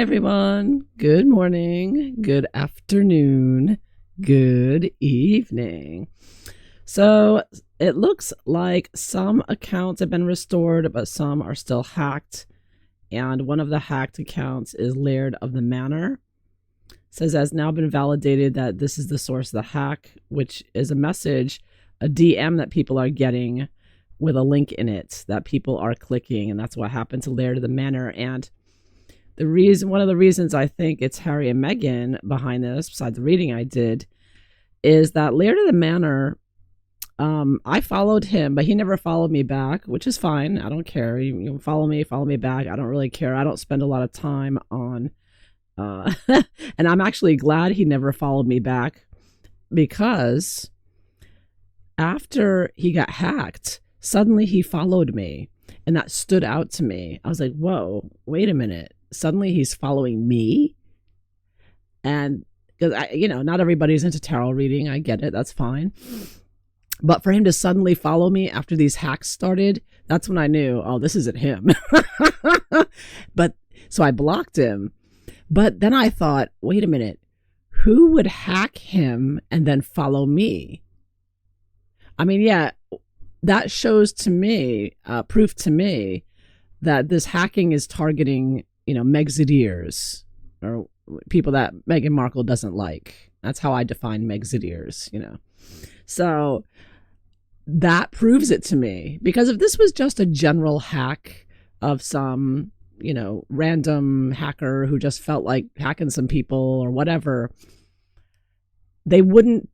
Hi, everyone. Good morning, good afternoon, good evening. So it looks like some accounts have been restored, but some are still hacked. And one of the hacked accounts is Laird of the Manor. It says it has now been validated that this is the source of the hack, which is a message, a DM that people are getting with a link in it that people are clicking. And that's what happened to Laird of the Manor. And one of the reasons I think it's Harry and Meghan behind this, besides the reading I did, is that Laird of the Manor, I followed him, but he never followed me back, which is fine. I don't care. You follow me back. I don't really care. I don't spend a lot of time on, and I'm actually glad he never followed me back, because after he got hacked, suddenly he followed me, and that stood out to me. I was like, whoa, wait a minute. Suddenly he's following me. And because not everybody's into tarot reading. I get it. That's fine. But for him to suddenly follow me after these hacks started, that's when I knew, oh, this isn't him. But so I blocked him. But then I thought, wait a minute, who would hack him and then follow me? I mean, yeah, that shows to me, proof to me that this hacking is targeting, Meg's ears, or people that Meghan Markle doesn't like. That's how I define Meg's ears, So that proves it to me, because if this was just a general hack of some, random hacker who just felt like hacking some people or whatever, they wouldn't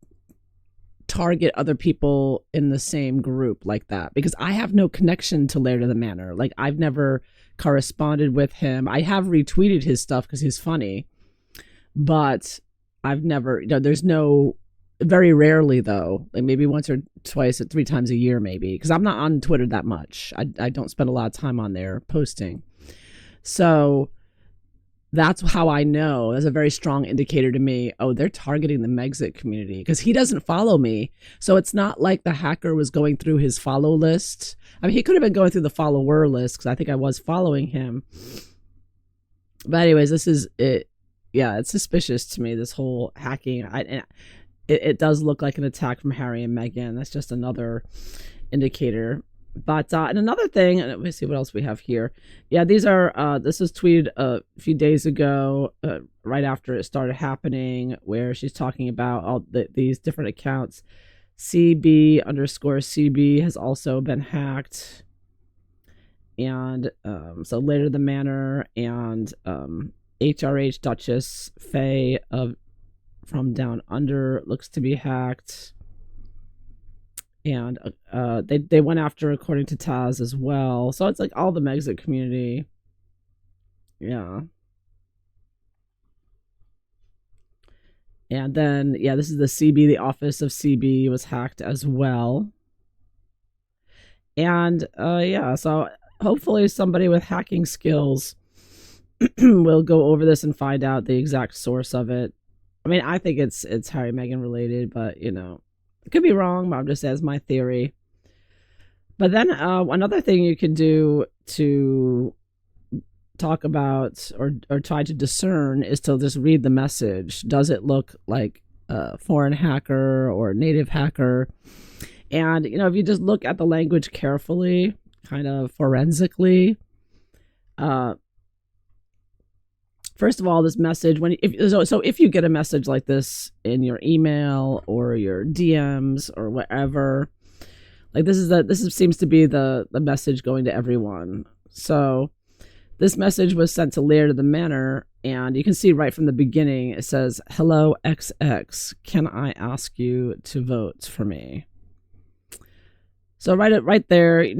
target other people in the same group like that, because I have no connection to Laird of the Manor. Like, I've never corresponded with him. I have retweeted his stuff because he's funny, but I've never, there's no, very rarely though, like maybe once or twice or 3 times a year maybe, because I'm not on Twitter that much. I don't spend a lot of time on there posting. So that's how I know. That's a very strong indicator to me. Oh, they're targeting the Megxit community, because he doesn't follow me. So it's not like the hacker was going through his follow list. I mean, he could have been going through the follower list, because I think I was following him. But anyways, this is it. Yeah, it's suspicious to me, this whole hacking. It does look like an attack from Harry and Meghan. That's just another indicator. But and another thing, and let me see what else we have here. Yeah, these are this was tweeted a few days ago, right after it started happening, where she's talking about all these different accounts. CB_CB has also been hacked, and so Laird of the Manor and HRH Duchess Faye from Down Under looks to be hacked. And they went after, according to Taz, as well. So it's like all the Megxit community. Yeah. And then, yeah, this is the CB. The office of CB was hacked as well. And, yeah, so hopefully somebody with hacking skills will go over this and find out the exact source of it. I mean, I think it's Harry Meghan related, but, it could be wrong, but I'm just as my theory. But then another thing you can do to talk about or try to discern is to just read the message. Does it look like a foreign hacker or a native hacker? And, if you just look at the language carefully, kind of forensically, first of all, this message, if you get a message like this in your email or your DMs or whatever, like this seems to be the message going to everyone. So this message was sent to Laird of the Manor, and you can see right from the beginning it says, "Hello XX, can I ask you to vote for me?" So right there,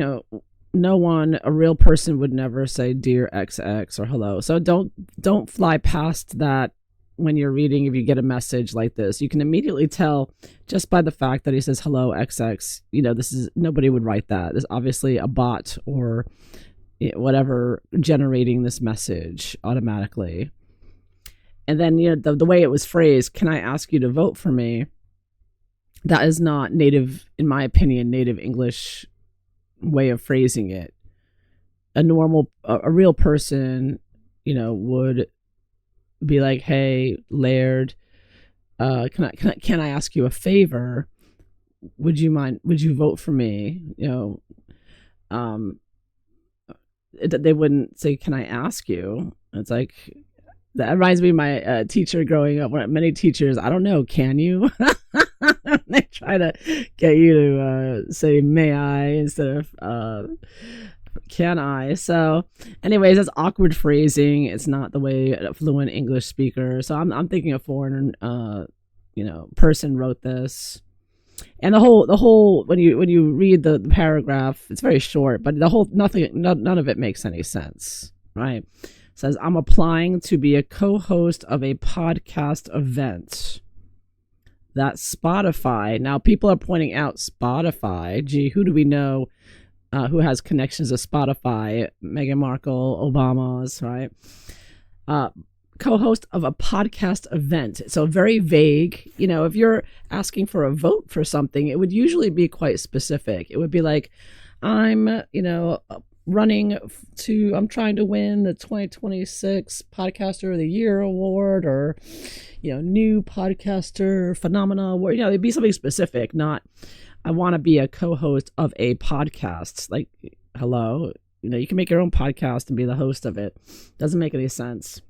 no one, a real person, would never say "Dear XX" or "Hello." So don't fly past that when you're reading. If you get a message like this, you can immediately tell just by the fact that he says "Hello XX." Nobody would write that. There's obviously a bot or whatever generating this message automatically. And then the way it was phrased, "Can I ask you to vote for me?" That is not native, in my opinion, native English way of phrasing it. A real person, would be like, hey, Laird, can I ask you a favor? Would you vote for me? They wouldn't say, can I ask you? It's like, that reminds me of my teacher growing up. Many teachers, I don't know, can you? They try to get you to say, may I, instead of can I? So anyways, that's awkward phrasing. It's not the way a fluent English speaker. So I'm thinking a foreign person wrote this. And the whole when you read the paragraph, it's very short, but none of it makes any sense, right? It says, I'm applying to be a co-host of a podcast event that Spotify. Now people are pointing out Spotify. Gee, who do we know who has connections to Spotify? Meghan Markle, Obama's, right? Co-host of a podcast event. So very vague. If you're asking for a vote for something, it would usually be quite specific. It would be like, I'm trying to win the 2026 Podcaster of the Year award, or new podcaster phenomena award. It'd be something specific, not I want to be a co-host of a podcast. Like, hello, you can make your own podcast and be the host of it. Doesn't make any sense.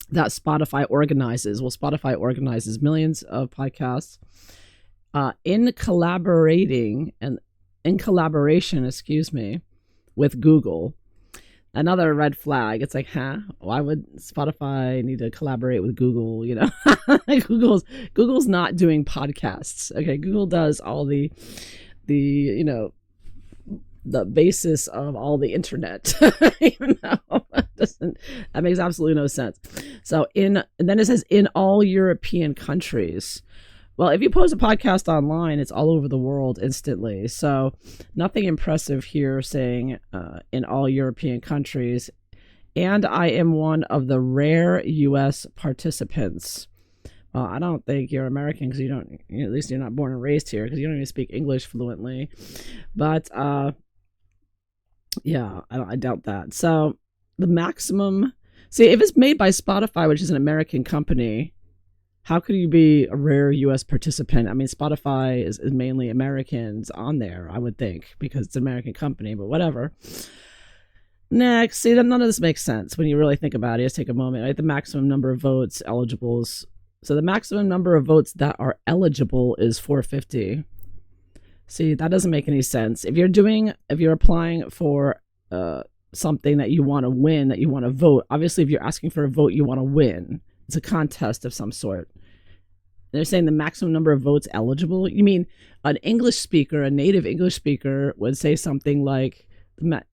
That Spotify organizes. Well, Spotify organizes millions of podcasts in collaboration, with Google. Another red flag. It's like, why would Spotify need to collaborate with Google? Google's not doing podcasts. Okay, Google does all the basis of all the internet. Even though that makes absolutely no sense. So and then it says in all European countries. Well, if you post a podcast online, it's all over the world instantly. So nothing impressive here saying in all European countries. And I am one of the rare U.S. participants. Well, I don't think you're American because at least you're not born and raised here, because you don't even speak English fluently. But yeah, I doubt that. So the maximum, see, if it's made by Spotify, which is an American company, how could you be a rare U.S. participant? I mean, Spotify is mainly Americans on there, I would think, because it's an American company, but whatever. Next, see, none of this makes sense when you really think about it. Just take a moment, right? The maximum number of votes eligibles. So the maximum number of votes that are eligible is 450. See, that doesn't make any sense. If you're applying for something that you want to win, that you want to vote, obviously if you're asking for a vote, you want to win. It's a contest of some sort. They're saying the maximum number of votes eligible. You mean an English speaker, a native English speaker would say something like the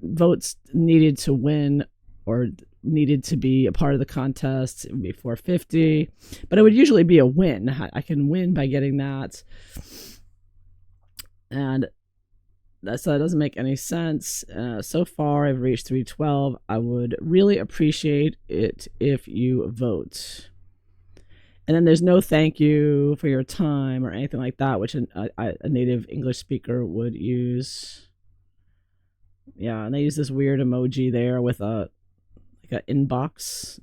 votes needed to win or needed to be a part of the contest, it would be 450. But it would usually be a win. I can win by getting that. And so that doesn't make any sense. So far, I've reached 312. I would really appreciate it if you vote. And then there's no thank you for your time or anything like that, which a native English speaker would use. Yeah, and they use this weird emoji there with an inbox.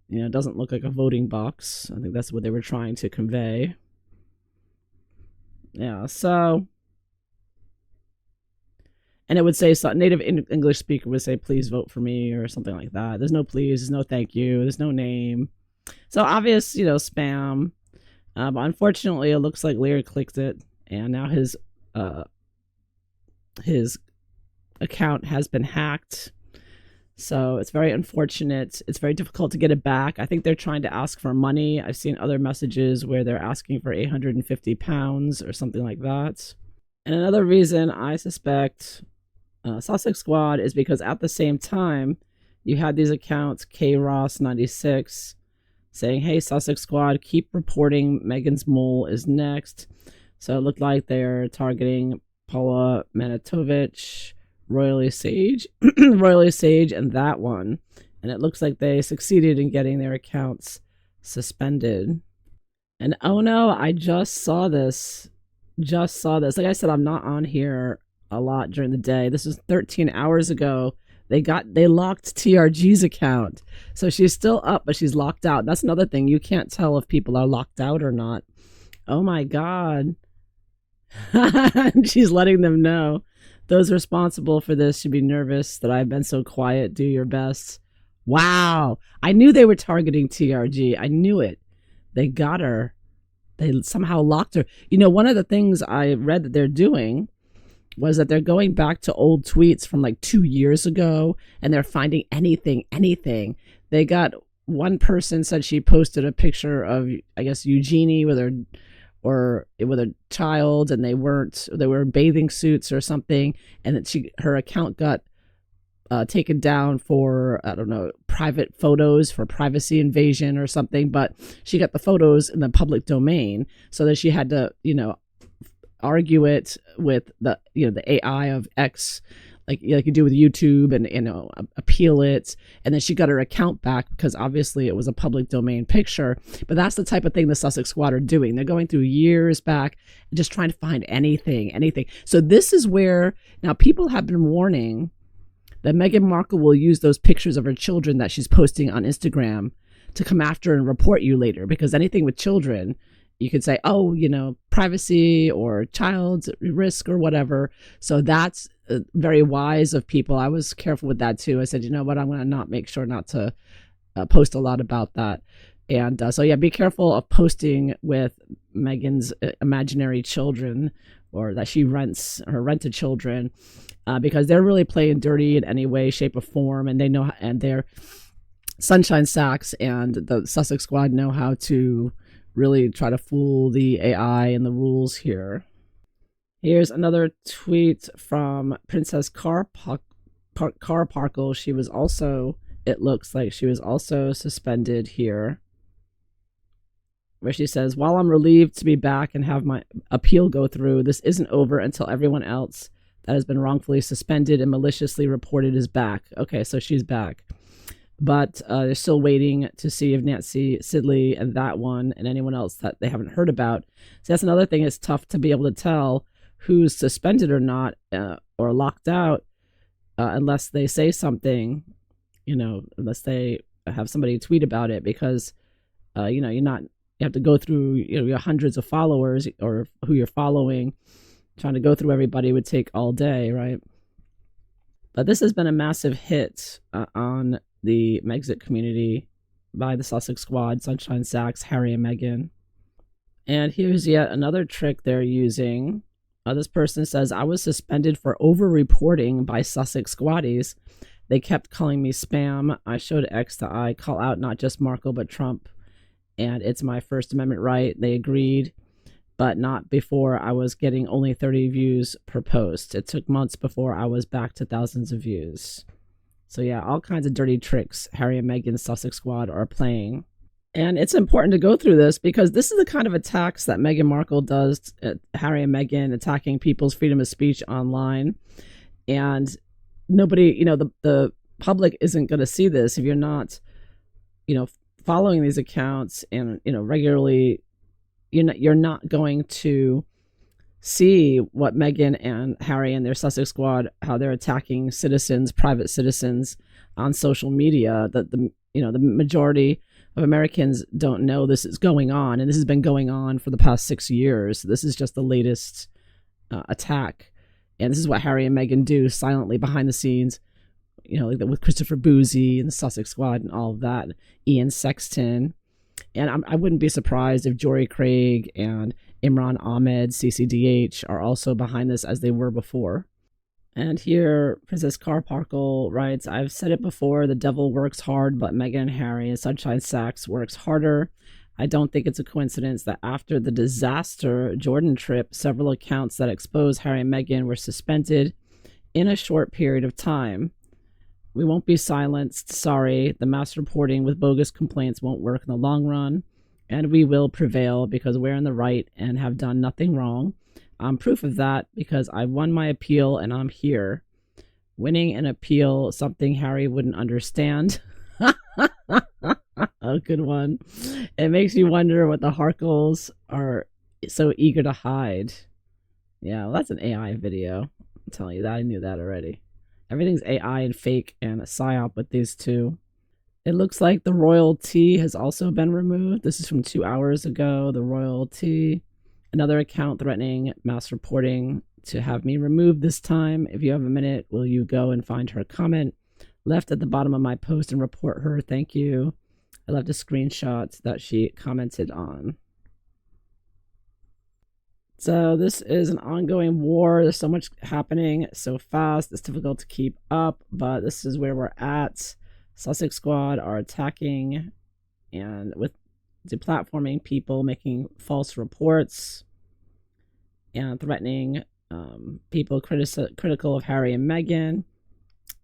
It doesn't look like a voting box. I think that's what they were trying to convey. Yeah, so... And it would say, native English speaker would say, please vote for me, or something like that. There's no please, there's no thank you, there's no name. So obvious, spam. But unfortunately, it looks like Larry clicked it, and now his account has been hacked. So it's very unfortunate. It's very difficult to get it back. I think they're trying to ask for money. I've seen other messages where they're asking for £850 or something like that. And another reason I suspect Sussex Squad is because at the same time, you had these accounts, KRoss96, saying, hey, Sussex Squad, keep reporting Meghan's mole is next. So it looked like they're targeting Paula Manitovich, Royally Sage, and that one. And it looks like they succeeded in getting their accounts suspended. And oh no, I just saw this. Like I said, I'm not on here a lot during the day. This was 13 hours ago. They locked TRG's account. So she's still up, but she's locked out. That's another thing. You can't tell if people are locked out or not. Oh my God. She's letting them know. Those responsible for this should be nervous that I've been so quiet. Do your best. Wow. I knew they were targeting TRG. I knew it. They got her. They somehow locked her. You know, one of the things I read that they're doing was that they're going back to old tweets from like 2 years ago, and they're finding anything. They got one person said she posted a picture of, I guess, Eugenie with a child, and they were in bathing suits or something, and that her account got taken down for, I don't know, private photos for privacy invasion or something, but she got the photos in the public domain, so that she had to, argue it with the AI of X, like you do with YouTube, and appeal it, and then she got her account back because obviously it was a public domain picture. But that's the type of thing the Sussex Squad are doing. They're going through years back and just trying to find anything. So this is where now people have been warning that Meghan Markle will use those pictures of her children that she's posting on Instagram to come after and report you later, because anything with children, you could say, oh, privacy or child's risk or whatever. So that's very wise of people. I was careful with that too. I said, you know what, I'm going to make sure not to post a lot about that. And so, yeah, be careful of posting with Meghan's imaginary children, or that she rents her rented children, because they're really playing dirty in any way, shape, or form. And they know, and they're Sunshine Sachs and the Sussex Squad know how to really try to fool the AI and the rules here. Here's another tweet from Princess Carparkle. She was also, it looks like she was also suspended here, where she says, while I'm relieved to be back and have my appeal go through, this isn't over until everyone else that has been wrongfully suspended and maliciously reported is back. Okay, so she's back. But they're still waiting to see if Nancy Sidley and that one and anyone else that they haven't heard about. So that's another thing. It's tough to be able to tell who's suspended or not, or locked out, unless they say something, unless they have somebody tweet about it, because, you have to go through, your hundreds of followers or who you're following. Trying to go through everybody would take all day, right? But this has been a massive hit on the Megxit community by the Sussex Squad, Sunshine Sachs, Harry and Meghan. And here's yet another trick they're using. This person says, I was suspended for over-reporting by Sussex Squaddies. They kept calling me spam. I showed X that I call out not just Markle but Trump, and it's my First Amendment right. They agreed, but not before I was getting only 30 views per post. It took months before I was back to thousands of views. So yeah, all kinds of dirty tricks Harry and Meghan's Sussex Squad are playing. And it's important to go through this because this is the kind of attacks that Meghan Markle does at Harry and Meghan, attacking people's freedom of speech online. And nobody, the public isn't going to see this if you're not, following these accounts and, regularly, you're not going to see what Meghan and Harry and their Sussex Squad, how they're attacking citizens, private citizens on social media. That the majority of Americans don't know this is going on, and this has been going on for the past 6 years. This is just the latest attack, and this is what Harry and Meghan do silently behind the scenes. Like with Christopher Boozy and the Sussex Squad and all of that, Ian Sexton. And I wouldn't be surprised if Jory Craig and Imran Ahmed, CCDH, are also behind this as they were before. And here, Princess Carparkle writes, I've said it before, the devil works hard, but Meghan and Harry and Sunshine Sachs works harder. I don't think it's a coincidence that after the disaster Jordan trip, several accounts that expose Harry and Meghan were suspended in a short period of time. We won't be silenced. Sorry, the mass reporting with bogus complaints won't work in the long run, and we will prevail because we're in the right and have done nothing wrong. I'm proof of that because I won my appeal and I'm here. Winning an appeal, something Harry wouldn't understand. A good one. It makes you wonder what the Harkles are so eager to hide. Yeah, well, that's an AI video. I'm telling you that. I knew that already. Everything's AI and fake and a psyop with these two. It looks like the royalty has also been removed. This is from 2 hours ago. The royalty, another account threatening mass reporting to have me removed this time. If you have a minute, will you go and find her comment left at the bottom of my post and report her? Thank you. I left a screenshot that she commented on. So this is an ongoing war. There's so much happening so fast. It's difficult to keep up, but this is where we're at. Sussex squad are attacking and with deplatforming people, making false reports and threatening people critical of Harry and Meghan.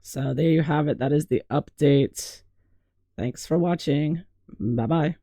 So there you have it. That is the update. Thanks for watching. Bye-bye.